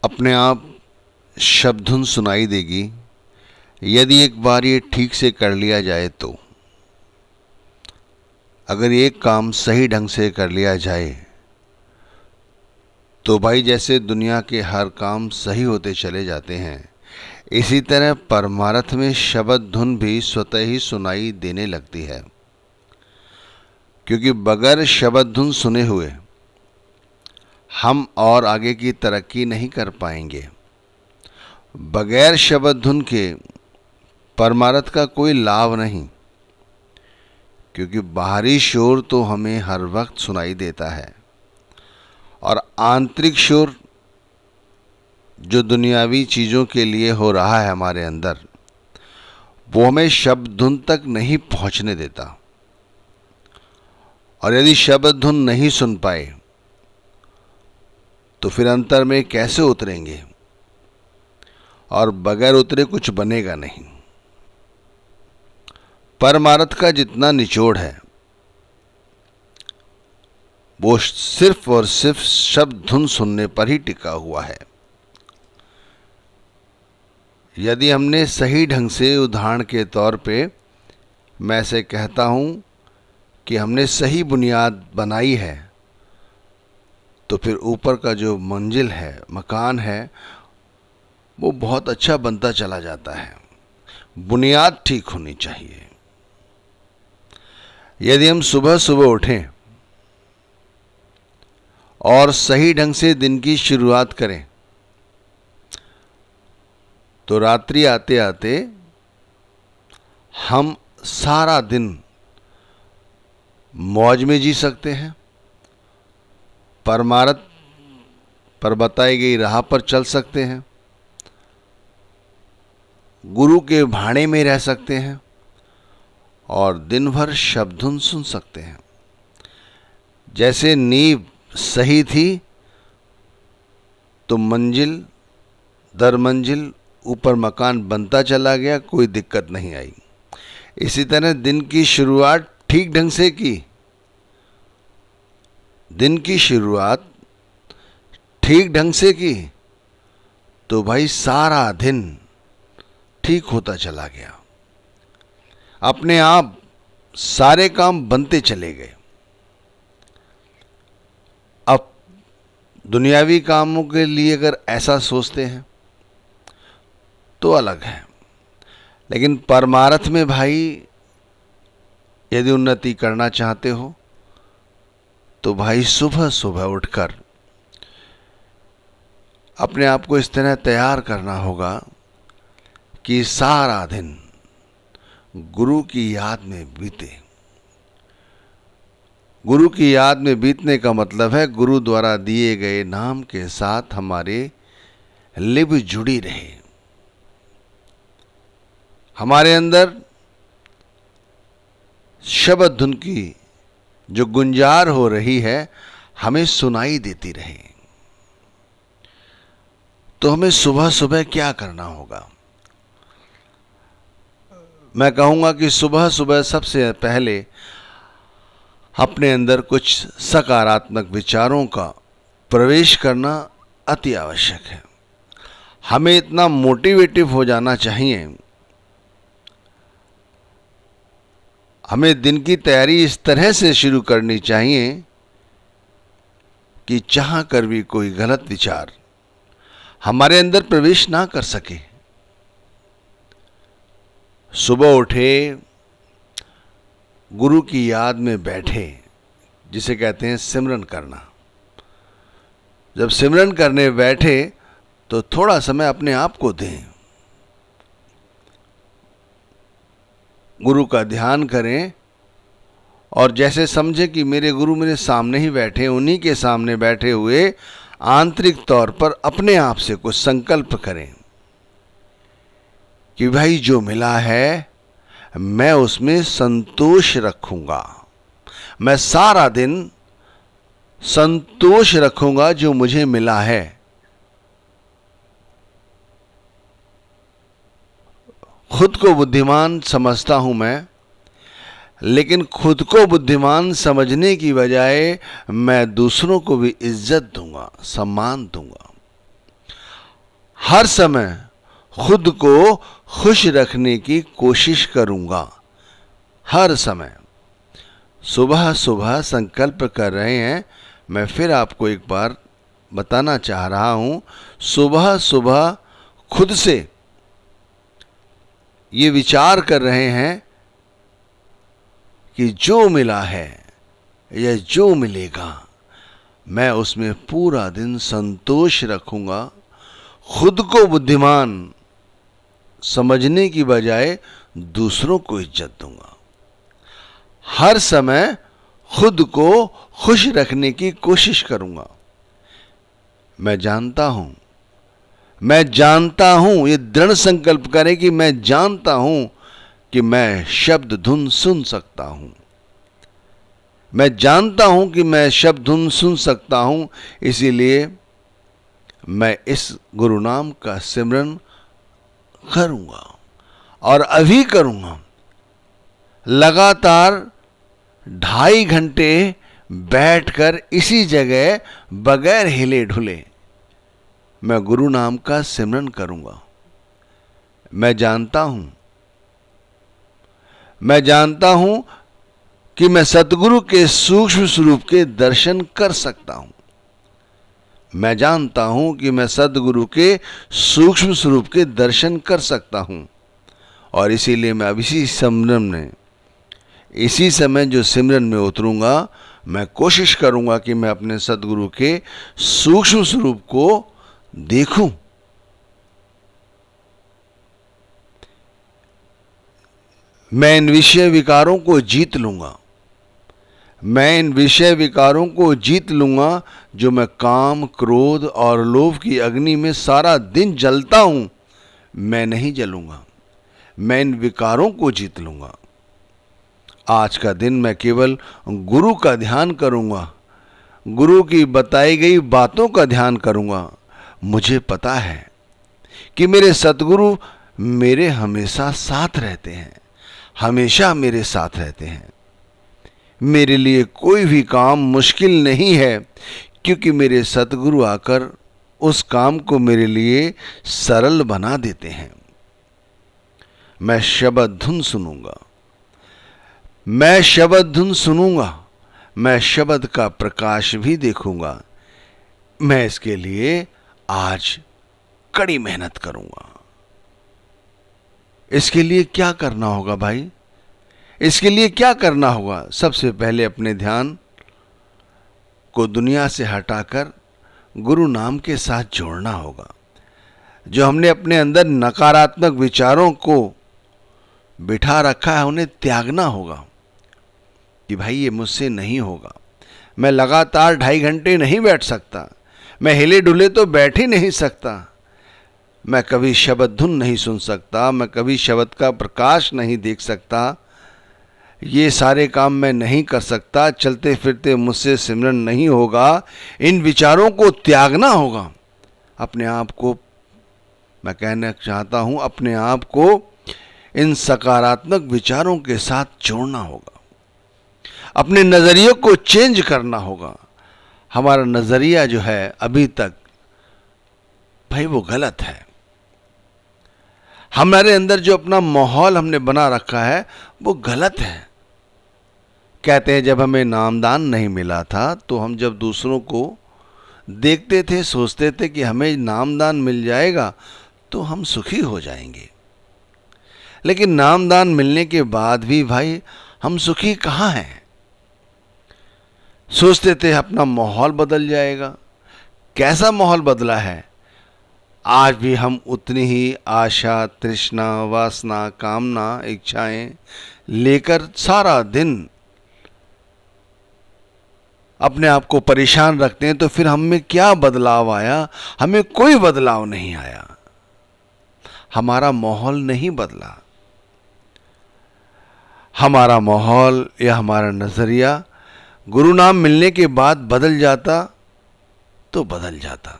अपने आप शब्द धुन सुनाई देगी यदि एक बार ये ठीक से कर लिया जाए तो। अगर एक काम सही ढंग से कर लिया जाए तो भाई जैसे दुनिया के हर काम सही होते चले जाते हैं, इसी तरह परमार्थ में शब्द धुन भी स्वतः ही सुनाई देने लगती है। क्योंकि बगैर शब्द धुन सुने हुए हम और आगे की तरक्की नहीं कर पाएंगे। बगैर शब्द धुन के परमार्थ का कोई लाभ नहीं, क्योंकि बाहरी शोर तो हमें हर वक्त सुनाई देता है और आंतरिक शोर जो दुनियावी चीज़ों के लिए हो रहा है हमारे अंदर, वो हमें शब्द धुन तक नहीं पहुंचने देता। और यदि शब्द धुन नहीं सुन पाए तो फिर अंतर में कैसे उतरेंगे, और बगैर उतरे कुछ बनेगा नहीं। परमार्थ का जितना निचोड़ है वो सिर्फ और सिर्फ शब्द धुन सुनने पर ही टिका हुआ है। यदि हमने सही ढंग से, उदाहरण के तौर पे मैं ऐसे कहता हूँ कि हमने सही बुनियाद बनाई है, तो फिर ऊपर का जो मंजिल है, मकान है, वो बहुत अच्छा बनता चला जाता है। बुनियाद ठीक होनी चाहिए। यदि हम सुबह सुबह उठें और सही ढंग से दिन की शुरुआत करें तो रात्रि आते आते हम सारा दिन मौज में जी सकते हैं, परमार्थ पर बताई गई राह पर चल सकते हैं, गुरु के भाणे में रह सकते हैं और दिन भर शब्द धुन सुन सकते हैं। जैसे नींव सही थी तो मंजिल दर मंजिल ऊपर मकान बनता चला गया, कोई दिक्कत नहीं आई। इसी तरह दिन की शुरुआत ठीक ढंग से की, दिन की शुरुआत ठीक ढंग से की तो भाई सारा दिन ठीक होता चला गया। अपने आप सारे काम बनते चले गए। अब दुनियावी कामों के लिए अगर ऐसा सोचते हैं तो अलग है, लेकिन परमार्थ में भाई यदि उन्नति करना चाहते हो तो भाई सुबह सुबह उठकर अपने आप को इस तरह तैयार करना होगा कि सारा दिन गुरु की याद में बीते। गुरु की याद में बीतने का मतलब है गुरु द्वारा दिए गए नाम के साथ हमारे लिब जुड़ी रहे। हमारे अंदर शब्द धुन की जो गुंजार हो रही है हमें सुनाई देती रहे। तो हमें सुबह सुबह क्या करना होगा? मैं कहूँगा कि सुबह सुबह सबसे पहले अपने अंदर कुछ सकारात्मक विचारों का प्रवेश करना अति आवश्यक है। हमें इतना मोटिवेटिव हो जाना चाहिए, हमें दिन की तैयारी इस तरह से शुरू करनी चाहिए कि चाह कर भी कोई गलत विचार हमारे अंदर प्रवेश ना कर सके। सुबह उठे, गुरु की याद में बैठे, जिसे कहते हैं सिमरन करना। जब सिमरन करने बैठे तो थोड़ा समय अपने आप को दें, गुरु का ध्यान करें और जैसे समझे कि मेरे गुरु मेरे सामने ही बैठे, उन्हीं के सामने बैठे हुए आंतरिक तौर पर अपने आप से कुछ संकल्प करें कि भाई जो मिला है मैं उसमें संतोष रखूंगा, मैं सारा दिन संतोष रखूंगा जो मुझे मिला है। खुद को बुद्धिमान समझता हूं मैं, लेकिन खुद को बुद्धिमान समझने की बजाय मैं दूसरों को भी इज्जत दूंगा, सम्मान दूंगा। हर समय खुद को खुश रखने की कोशिश करूंगा। हर समय सुबह सुबह संकल्प कर रहे हैं। मैं फिर आपको एक बार बताना चाह रहा हूं, सुबह सुबह खुद से ये विचार कर रहे हैं कि जो मिला है या जो मिलेगा मैं उसमें पूरा दिन संतोष रखूंगा। खुद को बुद्धिमान समझने की बजाय दूसरों को इज्जत दूंगा। हर समय खुद को खुश रखने की कोशिश करूंगा। मैं जानता हूं, ये दृढ़ संकल्प करें कि मैं जानता हूं कि मैं शब्द धुन सुन सकता हूं। मैं जानता हूं कि मैं शब्द धुन सुन सकता हूं, इसीलिए मैं इस गुरु नाम का सिमरन करूंगा और अभी करूंगा। लगातार 2.5 घंटे बैठकर इसी जगह बगैर हिले ढुले मैं गुरु नाम का सिमरन करूंगा। मैं जानता हूं कि मैं सतगुरु के सूक्ष्म स्वरूप के दर्शन कर सकता हूं। मैं जानता हूं कि मैं सतगुरु के सूक्ष्म स्वरूप के दर्शन कर सकता हूं और इसीलिए मैं अब इसी समय जो सिमरन में उतरूंगा, मैं कोशिश करूंगा कि मैं अपने सतगुरु के सूक्ष्म स्वरूप को देखूं। मैं इन विषय विकारों को जीत लूंगा। मैं इन विषय विकारों को जीत लूंगा जो मैं काम, क्रोध और लोभ की अग्नि में सारा दिन जलता हूं। मैं नहीं जलूंगा, मैं इन विकारों को जीत लूंगा। आज का दिन मैं केवल गुरु का ध्यान करूंगा, गुरु की बताई गई बातों का ध्यान करूंगा। मुझे पता है कि मेरे सतगुरु मेरे हमेशा साथ रहते हैं, हमेशा मेरे साथ रहते हैं। मेरे लिए कोई भी काम मुश्किल नहीं है, क्योंकि मेरे सतगुरु आकर उस काम को मेरे लिए सरल बना देते हैं। मैं शब्द धुन सुनूंगा, मैं शब्द धुन सुनूंगा, मैं शब्द का प्रकाश भी देखूंगा। मैं इसके लिए आज कड़ी मेहनत करूंगा। इसके लिए क्या करना होगा भाई? इसके लिए क्या करना होगा? सबसे पहले अपने ध्यान को दुनिया से हटाकर गुरु नाम के साथ जोड़ना होगा। जो हमने अपने अंदर नकारात्मक विचारों को बिठा रखा है, उन्हें त्यागना होगा कि भाई ये मुझसे नहीं होगा। मैं लगातार 2.5 घंटे नहीं बैठ सकता, मैं हिले डुले तो बैठ ही नहीं सकता, मैं कभी शब्द धुन नहीं सुन सकता, मैं कभी शब्द का प्रकाश नहीं देख सकता, ये सारे काम मैं नहीं कर सकता, चलते फिरते मुझसे सिमरन नहीं होगा। इन विचारों को त्यागना होगा। अपने आप को, मैं कहना चाहता हूं, अपने आप को इन सकारात्मक विचारों के साथ जोड़ना होगा। अपने नजरिए को चेंज करना होगा। हमारा नजरिया जो है अभी तक भाई वो गलत है। हमारे अंदर जो अपना माहौल हमने बना रखा है वो गलत है। कहते हैं जब हमें नामदान नहीं मिला था तो हम जब दूसरों को देखते थे सोचते थे कि हमें नामदान मिल जाएगा तो हम सुखी हो जाएंगे। लेकिन नामदान मिलने के बाद भी भाई हम सुखी कहाँ हैं? सोचते थे अपना माहौल बदल जाएगा। कैसा माहौल बदला है? आज भी हम उतनी ही आशा, तृष्णा, वासना, कामना, इच्छाएं लेकर सारा दिन अपने आप को परेशान रखते हैं। तो फिर हम में क्या बदलाव आया? हमें कोई बदलाव नहीं आया। हमारा माहौल नहीं बदला। हमारा माहौल या हमारा नजरिया गुरु नाम मिलने के बाद बदल जाता तो बदल जाता।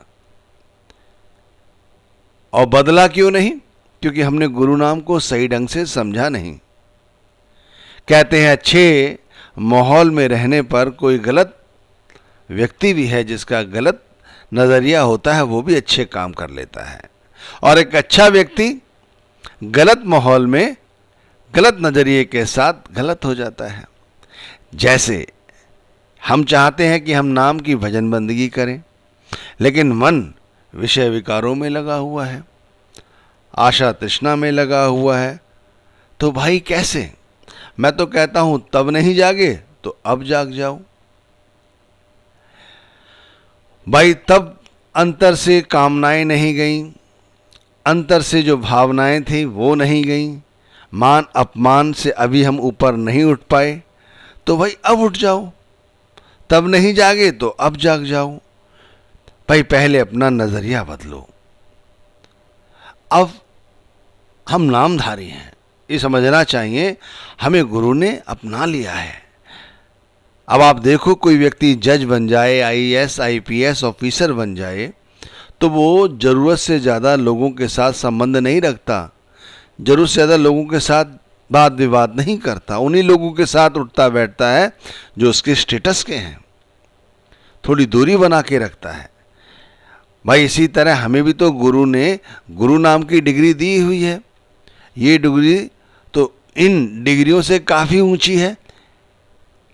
और बदला क्यों नहीं? क्योंकि हमने गुरु नाम को सही ढंग से समझा नहीं। कहते हैं अच्छे माहौल में रहने पर कोई गलत व्यक्ति भी है जिसका गलत नजरिया होता है, वो भी अच्छे काम कर लेता है। और एक अच्छा व्यक्ति गलत माहौल में गलत नज़रिए के साथ गलत हो जाता है। जैसे हम चाहते हैं कि हम नाम की भजन बंदगी करें, लेकिन मन विषय विकारों में लगा हुआ है, आशा तृष्णा में लगा हुआ है, तो भाई कैसे? मैं तो कहता हूं तब नहीं जागे तो अब जाग जाओ भाई। तब अंतर से कामनाएं नहीं गईं, अंतर से जो भावनाएं थी वो नहीं गईं, मान अपमान से अभी हम ऊपर नहीं उठ पाए, तो भाई अब उठ जाओ। तब नहीं जागे तो अब जाग जाओ भाई। पहले अपना नजरिया बदलो। अब हम नामधारी हैं, ये समझना चाहिए, हमें गुरु ने अपना लिया है। अब आप देखो, कोई व्यक्ति जज बन जाए, आईएएस आईपीएस ऑफिसर बन जाए, तो वो ज़रूरत से ज़्यादा लोगों के साथ संबंध नहीं रखता, ज़रूरत से ज़्यादा लोगों के साथ वाद विवाद नहीं करता, उन्हीं लोगों के साथ उठता बैठता है जो उसके स्टेटस के हैं, थोड़ी दूरी बना के रखता है भाई। इसी तरह हमें भी तो गुरु ने गुरु नाम की डिग्री दी हुई है। ये डिग्री तो इन डिग्रियों से काफ़ी ऊंची है,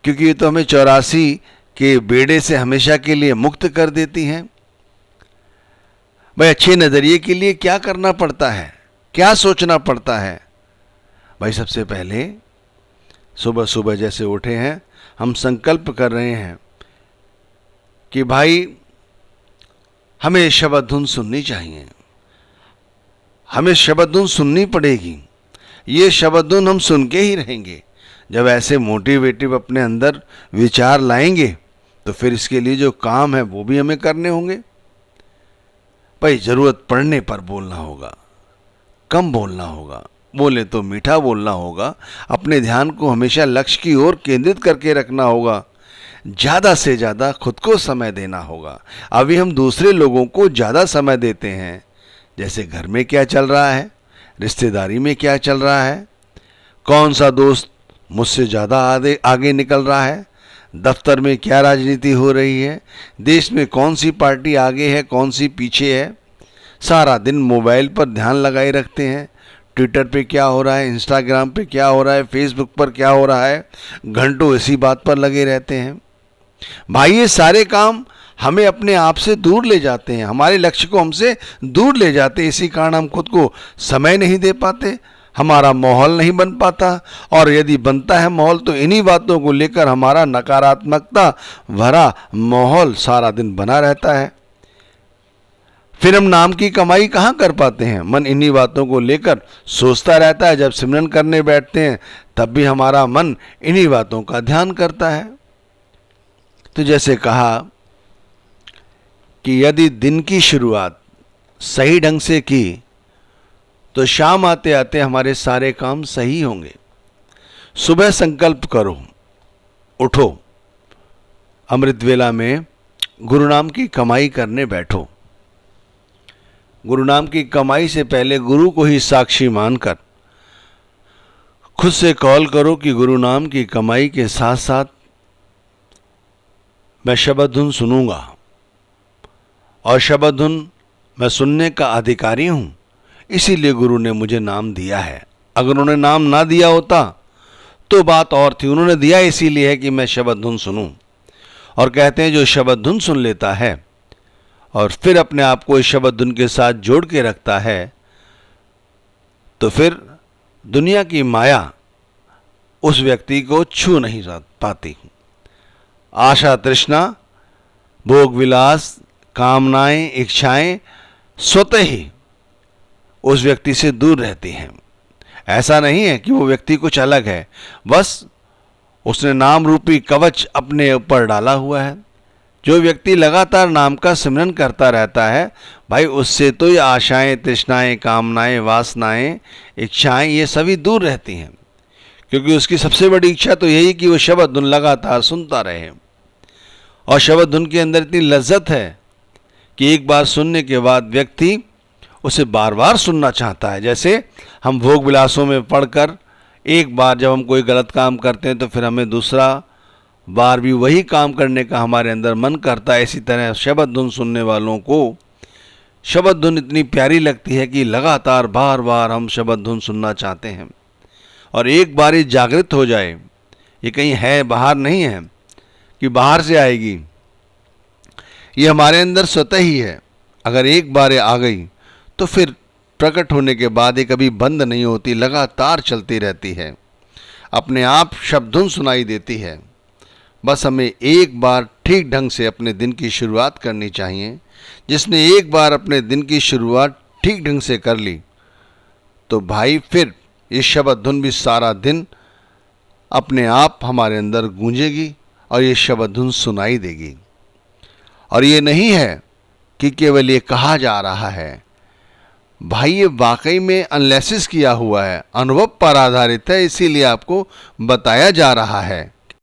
क्योंकि ये तो हमें 84 के बेड़े से हमेशा के लिए मुक्त कर देती हैं भाई। अच्छे नज़रिए के लिए क्या करना पड़ता है, क्या सोचना पड़ता है भाई? सबसे पहले सुबह सुबह जैसे उठे हैं, हम संकल्प कर रहे हैं कि भाई हमें शबद धुन सुननी चाहिए, हमें शबद धुन सुननी पड़ेगी। ये शबद धुन हम सुन के ही रहेंगे। जब ऐसे मोटिवेटिव अपने अंदर विचार लाएंगे तो फिर इसके लिए जो काम है वो भी हमें करने होंगे भाई। ज़रूरत पड़ने पर बोलना होगा, कम बोलना होगा, बोले तो मीठा बोलना होगा, अपने ध्यान को हमेशा लक्ष्य की ओर केंद्रित करके रखना होगा, ज़्यादा से ज़्यादा खुद को समय देना होगा। अभी हम दूसरे लोगों को ज़्यादा समय देते हैं, जैसे घर में क्या चल रहा है, रिश्तेदारी में क्या चल रहा है, कौन सा दोस्त मुझसे ज़्यादा आगे निकल रहा है, दफ्तर में क्या राजनीति हो रही है, देश में कौन सी पार्टी आगे है कौन सी पीछे है। सारा दिन मोबाइल पर ध्यान लगाए रखते हैं, ट्विटर पे क्या हो रहा है, इंस्टाग्राम पे क्या हो रहा है, फेसबुक पर क्या हो रहा है, घंटों इसी बात पर लगे रहते हैं भाई। ये सारे काम हमें अपने आप से दूर ले जाते हैं, हमारे लक्ष्य को हमसे दूर ले जाते हैं। इसी कारण हम खुद को समय नहीं दे पाते, हमारा माहौल नहीं बन पाता, और यदि बनता है माहौल तो इन्हीं बातों को लेकर हमारा नकारात्मकता भरा माहौल सारा दिन बना रहता है। फिर हम नाम की कमाई कहाँ कर पाते हैं? मन इन्हीं बातों को लेकर सोचता रहता है। जब सिमरन करने बैठते हैं तब भी हमारा मन इन्हीं बातों का ध्यान करता है। तो जैसे कहा कि यदि दिन की शुरुआत सही ढंग से की तो शाम आते आते हमारे सारे काम सही होंगे। सुबह संकल्प करो, उठो, अमृत वेला में गुरु नाम की कमाई करने बैठो। गुरु नाम की कमाई से पहले गुरु को ही साक्षी मानकर खुद से कॉल करो कि गुरु नाम की कमाई के साथ साथ मैं शबद धुन सुनूंगा, और शबद धुन मैं सुनने का अधिकारी हूं, इसीलिए गुरु ने मुझे नाम दिया है। अगर उन्होंने नाम ना दिया होता तो बात और थी, उन्होंने दिया इसीलिए है कि मैं शबद धुन सुनूं। और कहते हैं जो शबद धुन सुन लेता है और फिर अपने आप को इस शबद धुन के साथ जोड़ के रखता है, तो फिर दुनिया की माया उस व्यक्ति को छू नहीं पाती। आशा तृष्णा, भोग विलास, कामनाएं, इच्छाएं स्वतः ही उस व्यक्ति से दूर रहती हैं। ऐसा नहीं है कि वो व्यक्ति कुछ अलग है, बस उसने नाम रूपी कवच अपने ऊपर डाला हुआ है। जो व्यक्ति लगातार नाम का सिमरन करता रहता है भाई, उससे तो ये आशाएं, तृष्णाएं, कामनाएं, वासनाएं, इच्छाएं ये सभी दूर रहती हैं, क्योंकि उसकी सबसे बड़ी इच्छा तो यही कि वो शबद धुन लगातार सुनता रहे। और शबद धुन के अंदर इतनी लज्जत है कि एक बार सुनने के बाद व्यक्ति उसे बार बार सुनना चाहता है। जैसे हम भोग विलासों में पढ़कर एक बार जब हम कोई गलत काम करते हैं तो फिर हमें दूसरा बार भी वही काम करने का हमारे अंदर मन करता है। इसी तरह शबद धुन सुनने वालों को शब्द धुन इतनी प्यारी लगती है कि लगातार बार बार हम शब्द धुन सुनना चाहते हैं। और एक बार ये जागृत हो जाए, ये कहीं है बाहर नहीं है कि बाहर से आएगी, ये हमारे अंदर स्वतः ही है। अगर एक बार ये आ गई तो फिर प्रकट होने के बाद ये कभी बंद नहीं होती, लगातार चलती रहती है, अपने आप शब्द धुन सुनाई देती है। बस हमें एक बार ठीक ढंग से अपने दिन की शुरुआत करनी चाहिए। जिसने एक बार अपने दिन की शुरुआत ठीक ढंग से कर ली तो भाई फिर ये शब्द धुन भी सारा दिन अपने आप हमारे अंदर गूंजेगी और ये शब्द धुन सुनाई देगी। और ये नहीं है कि केवल ये कहा जा रहा है, भाई ये वाकई में एनालिसिस किया हुआ है, अनुभव पर आधारित है, इसीलिए आपको बताया जा रहा है।